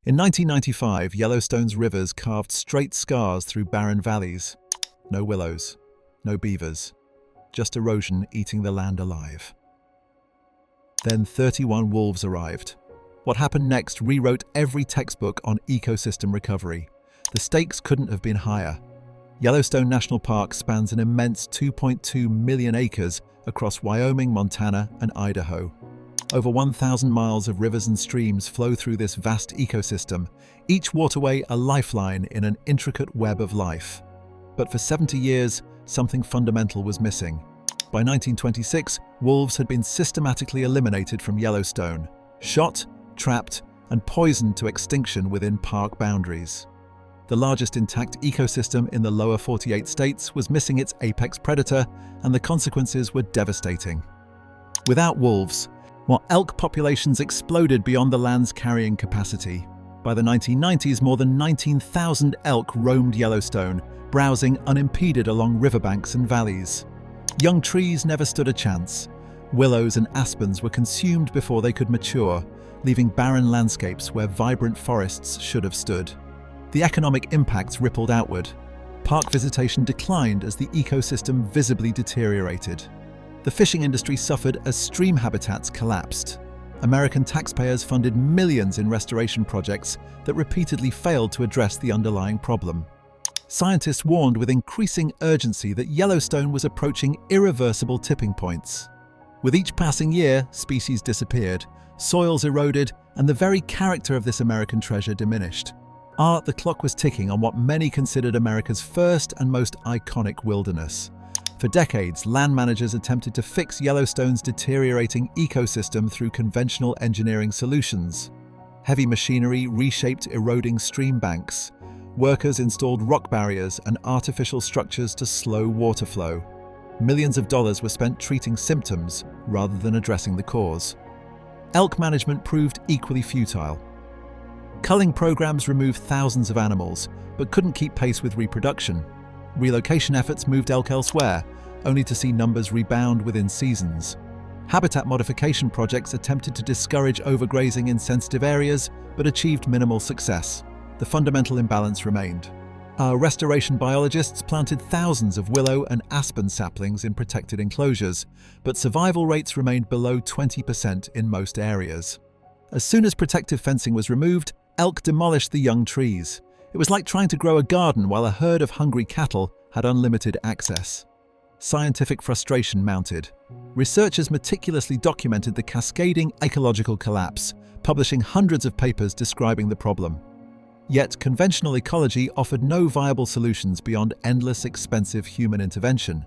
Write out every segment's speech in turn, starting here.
In 1995, Yellowstone's rivers carved straight scars through barren valleys. No willows, no beavers, just erosion eating the land alive. Then 31 wolves arrived. What happened next rewrote every textbook on ecosystem recovery. The stakes couldn't have been higher. Yellowstone National Park spans an immense 2.2 million acres across Wyoming, Montana, and Idaho. Over 1,000 miles of rivers and streams flow through this vast ecosystem, each waterway a lifeline in an intricate web of life. But for 70 years, something fundamental was missing. By 1926, wolves had been systematically eliminated from Yellowstone, shot, trapped, and poisoned to extinction within park boundaries. The largest intact ecosystem in the lower 48 states was missing its apex predator, and the consequences were devastating. Without wolves, elk populations exploded beyond the land's carrying capacity. By the 1990s, more than 19,000 elk roamed Yellowstone, browsing unimpeded along riverbanks and valleys. Young trees never stood a chance. Willows and aspens were consumed before they could mature, leaving barren landscapes where vibrant forests should have stood. The economic impacts rippled outward. Park visitation declined as the ecosystem visibly deteriorated. The fishing industry suffered as stream habitats collapsed. American taxpayers funded millions in restoration projects that repeatedly failed to address the underlying problem. Scientists warned with increasing urgency that Yellowstone was approaching irreversible tipping points. With each passing year, species disappeared, soils eroded, and the very character of this American treasure diminished. The clock was ticking on what many considered America's first and most iconic wilderness. For decades, land managers attempted to fix Yellowstone's deteriorating ecosystem through conventional engineering solutions. Heavy machinery reshaped eroding stream banks. Workers installed rock barriers and artificial structures to slow water flow. Millions of dollars were spent treating symptoms rather than addressing the cause. Elk management proved equally futile. Culling programs removed thousands of animals, but couldn't keep pace with reproduction. Relocation efforts moved elk elsewhere, only to see numbers rebound within seasons. Habitat modification projects attempted to discourage overgrazing in sensitive areas, but achieved minimal success. The fundamental imbalance remained. Our restoration biologists planted thousands of willow and aspen saplings in protected enclosures, but survival rates remained below 20% in most areas. As soon as protective fencing was removed, elk demolished the young trees. It was like trying to grow a garden while a herd of hungry cattle had unlimited access. Scientific frustration mounted. Researchers meticulously documented the cascading ecological collapse, publishing hundreds of papers describing the problem. Yet conventional ecology offered no viable solutions beyond endless, expensive human intervention.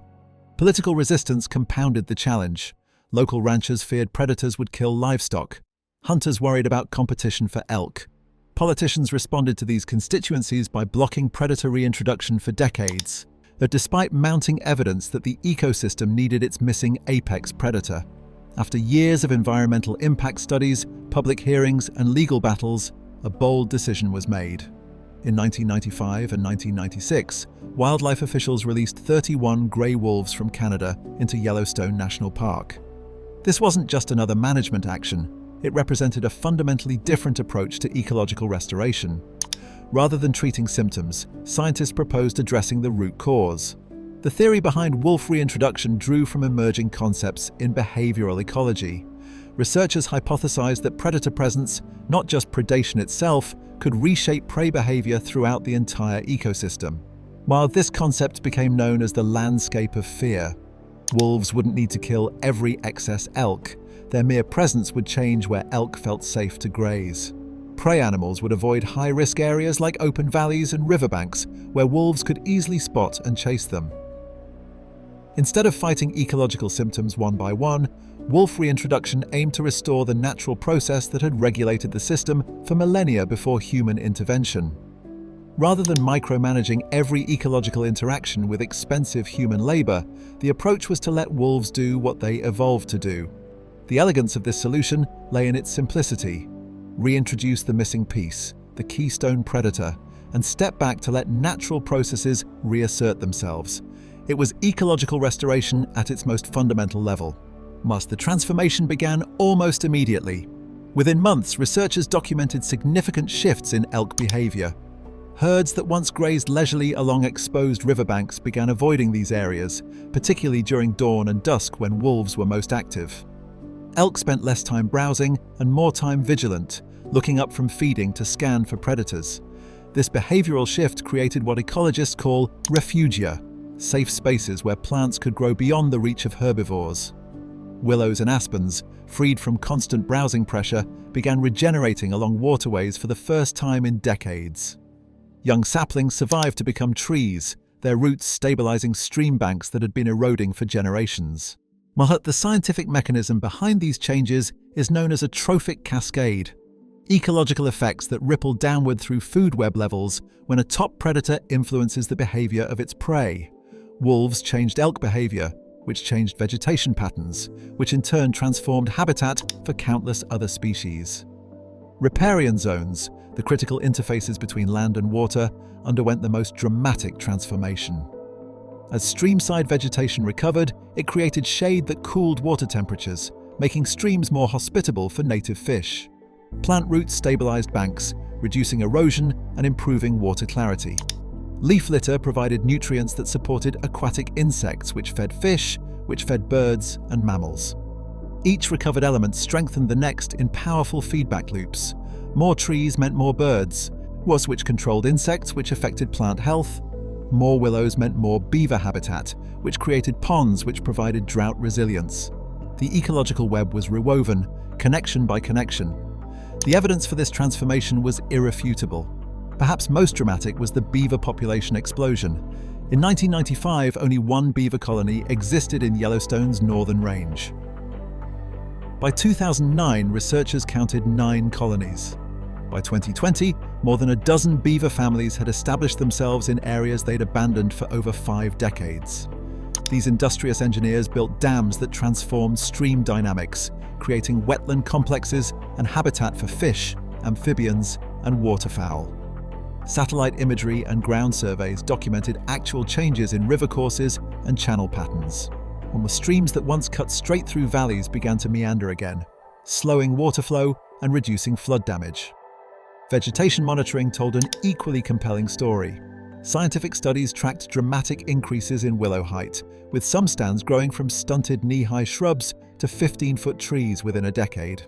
Political resistance compounded the challenge. Local ranchers feared predators would kill livestock. Hunters worried about competition for elk. Politicians responded to these constituencies by blocking predator reintroduction for decades. But despite mounting evidence that the ecosystem needed its missing apex predator, after years of environmental impact studies, public hearings, and legal battles, a bold decision was made. In 1995 and 1996, wildlife officials released 31 grey wolves from Canada into Yellowstone National Park. This wasn't just another management action. It represented a fundamentally different approach to ecological restoration. Rather than treating symptoms, scientists proposed addressing the root cause. The theory behind wolf reintroduction drew from emerging concepts in behavioral ecology. Researchers hypothesized that predator presence, not just predation itself, could reshape prey behavior throughout the entire ecosystem. While this concept became known as the landscape of fear, wolves wouldn't need to kill every excess elk. Their mere presence would change where elk felt safe to graze. Prey animals would avoid high-risk areas like open valleys and riverbanks, where wolves could easily spot and chase them. Instead of fighting ecological symptoms one by one, wolf reintroduction aimed to restore the natural process that had regulated the system for millennia before human intervention. Rather than micromanaging every ecological interaction with expensive human labor, the approach was to let wolves do what they evolved to do. The elegance of this solution lay in its simplicity. Reintroduce the missing piece, the keystone predator, and step back to let natural processes reassert themselves. It was ecological restoration at its most fundamental level. The transformation began almost immediately. Within months, researchers documented significant shifts in elk behavior. Herds that once grazed leisurely along exposed riverbanks began avoiding these areas, particularly during dawn and dusk when wolves were most active. Elk spent less time browsing and more time vigilant, looking up from feeding to scan for predators. This behavioral shift created what ecologists call refugia, safe spaces where plants could grow beyond the reach of herbivores. Willows and aspens, freed from constant browsing pressure, began regenerating along waterways for the first time in decades. Young saplings survived to become trees, their roots stabilizing stream banks that had been eroding for generations. The scientific mechanism behind these changes is known as a trophic cascade, ecological effects that ripple downward through food web levels when a top predator influences the behavior of its prey. Wolves changed elk behavior, which changed vegetation patterns, which in turn transformed habitat for countless other species. Riparian zones, the critical interfaces between land and water, underwent the most dramatic transformation. As streamside vegetation recovered, it created shade that cooled water temperatures, making streams more hospitable for native fish. Plant roots stabilized banks, reducing erosion and improving water clarity. Leaf litter provided nutrients that supported aquatic insects, which fed fish, which fed birds and mammals. Each recovered element strengthened the next in powerful feedback loops. More trees meant more birds, which controlled insects, which affected plant health. More willows meant more beaver habitat, which created ponds which provided drought resilience. The ecological web was rewoven, connection by connection. The evidence for this transformation was irrefutable. Perhaps most dramatic was the beaver population explosion. In 1995, only one beaver colony existed in Yellowstone's northern range. By 2009, researchers counted 9 colonies. By 2020, more than a dozen beaver families had established themselves in areas they'd abandoned for over 5 decades. These industrious engineers built dams that transformed stream dynamics, creating wetland complexes and habitat for fish, amphibians, and waterfowl. Satellite imagery and ground surveys documented actual changes in river courses and channel patterns. When the streams that once cut straight through valleys began to meander again, slowing water flow and reducing flood damage. Vegetation monitoring told an equally compelling story. Scientific studies tracked dramatic increases in willow height, with some stands growing from stunted knee-high shrubs to 15-foot trees within a decade.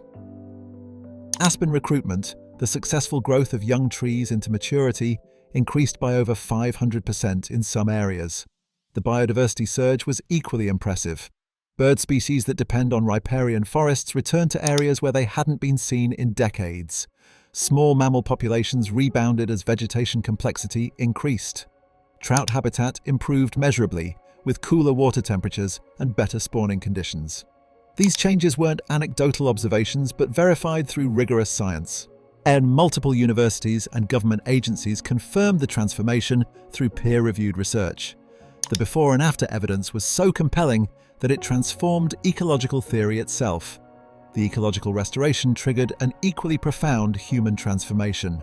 Aspen recruitment, the successful growth of young trees into maturity, increased by over 500% in some areas. The biodiversity surge was equally impressive. Bird species that depend on riparian forests returned to areas where they hadn't been seen in decades. Small mammal populations rebounded as vegetation complexity increased. Trout habitat improved measurably, with cooler water temperatures and better spawning conditions. These changes weren't anecdotal observations, but verified through rigorous science. And multiple universities and government agencies confirmed the transformation through peer-reviewed research. The before and after evidence was so compelling that it transformed ecological theory itself. The ecological restoration triggered an equally profound human transformation.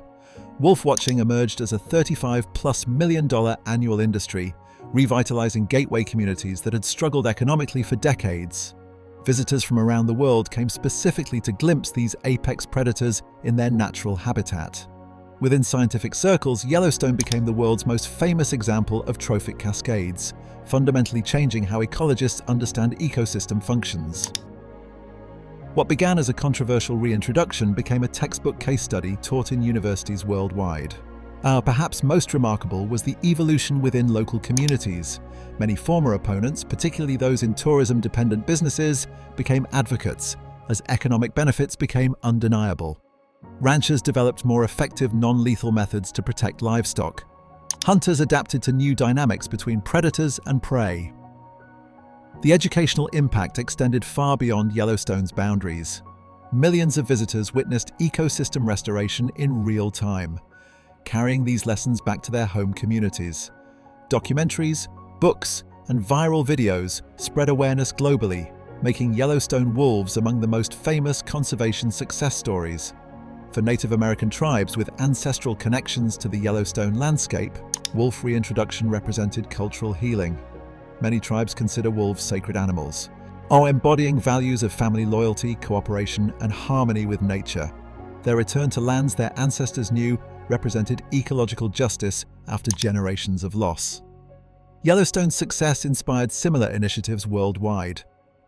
Wolf watching emerged as a $35+ million annual industry, revitalizing gateway communities that had struggled economically for decades. Visitors from around the world came specifically to glimpse these apex predators in their natural habitat. Within scientific circles, Yellowstone became the world's most famous example of trophic cascades, fundamentally changing how ecologists understand ecosystem functions. What began as a controversial reintroduction became a textbook case study taught in universities worldwide. Perhaps most remarkable was the evolution within local communities. Many former opponents, particularly those in tourism-dependent businesses, became advocates, as economic benefits became undeniable. Ranchers developed more effective non-lethal methods to protect livestock. Hunters adapted to new dynamics between predators and prey. The educational impact extended far beyond Yellowstone's boundaries. Millions of visitors witnessed ecosystem restoration in real time, carrying these lessons back to their home communities. Documentaries, books, and viral videos spread awareness globally, making Yellowstone wolves among the most famous conservation success stories. For Native American tribes with ancestral connections to the Yellowstone landscape, wolf reintroduction represented cultural healing. Many tribes consider wolves sacred animals, are embodying values of family loyalty, cooperation, and harmony with nature. Their return to lands their ancestors knew represented ecological justice after generations of loss. Yellowstone's success inspired similar initiatives worldwide.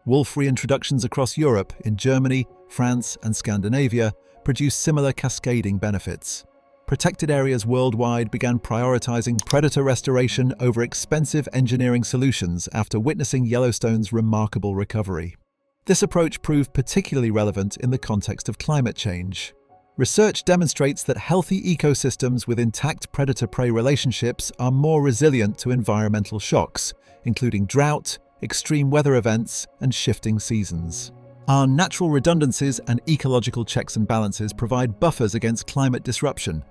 Wolf reintroductions across Europe, in Germany, France, and Scandinavia, produced similar cascading benefits. Protected areas worldwide began prioritizing predator restoration over expensive engineering solutions after witnessing Yellowstone's remarkable recovery. This approach proved particularly relevant in the context of climate change. Research demonstrates that healthy ecosystems with intact predator-prey relationships are more resilient to environmental shocks, including drought, extreme weather events, and shifting seasons. Our natural redundancies and ecological checks and balances provide buffers against climate disruption.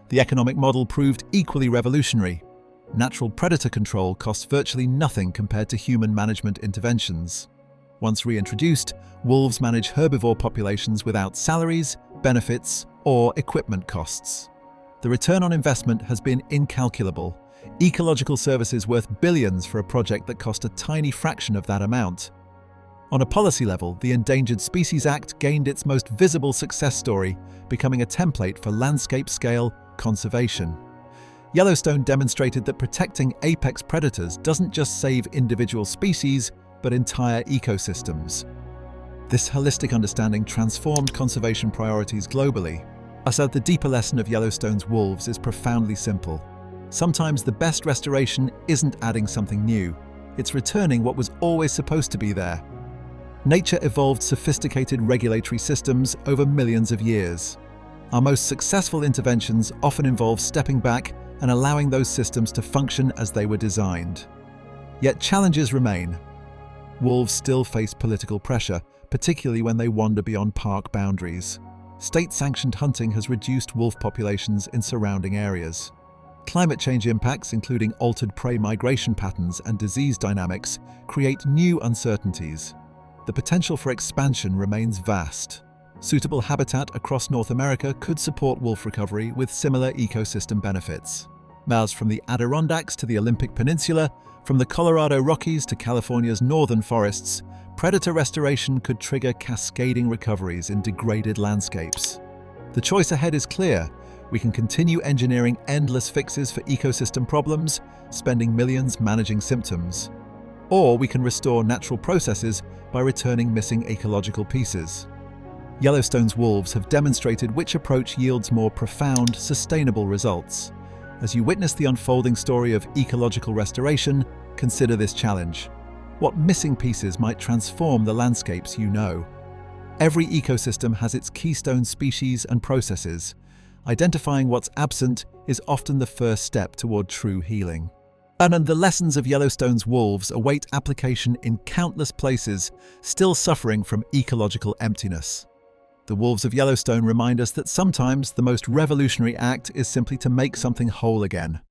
The economic model proved equally revolutionary. Natural predator control costs virtually nothing compared to human management interventions. Once reintroduced, wolves manage herbivore populations without salaries, benefits, or equipment costs. The return on investment has been incalculable. Ecological services worth billions for a project that cost a tiny fraction of that amount. On a policy level, the Endangered Species Act gained its most visible success story, becoming a template for landscape-scale conservation. Yellowstone demonstrated that protecting apex predators doesn't just save individual species, but entire ecosystems. This holistic understanding transformed conservation priorities globally. So the deeper lesson of Yellowstone's wolves is profoundly simple. Sometimes the best restoration isn't adding something new, it's returning what was always supposed to be there. Nature evolved sophisticated regulatory systems over millions of years. Our most successful interventions often involve stepping back and allowing those systems to function as they were designed. Yet challenges remain. Wolves still face political pressure, particularly when they wander beyond park boundaries. State-sanctioned hunting has reduced wolf populations in surrounding areas. Climate change impacts, including altered prey migration patterns and disease dynamics, create new uncertainties. The potential for expansion remains vast. Suitable habitat across North America could support wolf recovery with similar ecosystem benefits. As from the Adirondacks to the Olympic Peninsula, from the Colorado Rockies to California's northern forests, predator restoration could trigger cascading recoveries in degraded landscapes. The choice ahead is clear. We can continue engineering endless fixes for ecosystem problems, spending millions managing symptoms. Or we can restore natural processes by returning missing ecological pieces. Yellowstone's wolves have demonstrated which approach yields more profound, sustainable results. As you witness the unfolding story of ecological restoration, consider this challenge. What missing pieces might transform the landscapes you know? Every ecosystem has its keystone species and processes. Identifying what's absent is often the first step toward true healing. And the lessons of Yellowstone's wolves await application in countless places, still suffering from ecological emptiness. The wolves of Yellowstone remind us that sometimes the most revolutionary act is simply to make something whole again.